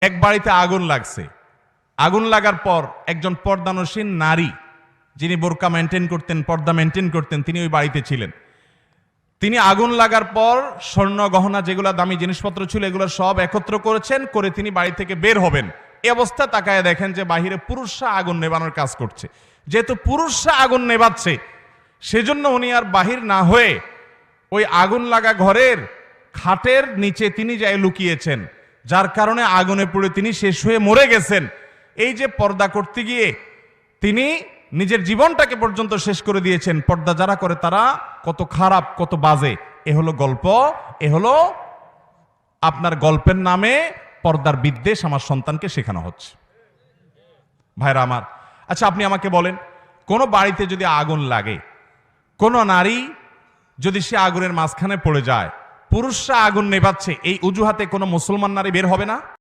এক বাড়িতে আগুন লাগছে। আগুন লাগার পর একজন পর্দানসীন নারী, যিনি বোরকা মেনটেন করতেন, পর্দা মেনটেন করতেন, তিনি ওই বাড়িতে ছিলেন। তিনি আগুন লাগার পর স্বর্ণ গহনা যেগুলো দামি জিনিসপত্র ছিল এগুলো সব একত্র করেছেন, করে তিনি বাড়ি থেকে বের হবেন। এই অবস্থা তাকায় দেখেন যে বাহিরে পুরুষরা আগুন নেবানোর কাজ করছে। যেহেতু পুরুষরা আগুন নেবাচ্ছে, সেজন্য উনি আর বাহির না হয়ে ওই আগুন লাগা ঘরের খাটের নিচে তিনি যায় লুকিয়েছেন, যার কারণে আগুনে পুড়ে তিনি শেষ হয়ে মরে গেছেন। এই যে পর্দা করতে গিয়ে তিনি নিজের জীবনটাকে পর্যন্ত শেষ করে দিয়েছেন। পর্দা যারা করে তারা কত খারাপ, কত বাজে। এ হলো গল্প, এ হলো আপনার গল্পের নামে পর্দার বিদ্বেষ আমার সন্তানকে শেখানো হচ্ছে। ভাইরা আমার, আচ্ছা আপনি আমাকে বলেন, কোন বাড়িতে যদি আগুন লাগে, কোন নারী যদি সে আগুনের মাঝখানে পড়ে যায়, পুরুষরা আগুন নেভাচ্ছে, এই অজুহাতে কোনো মুসলমান নারী বের হবে না?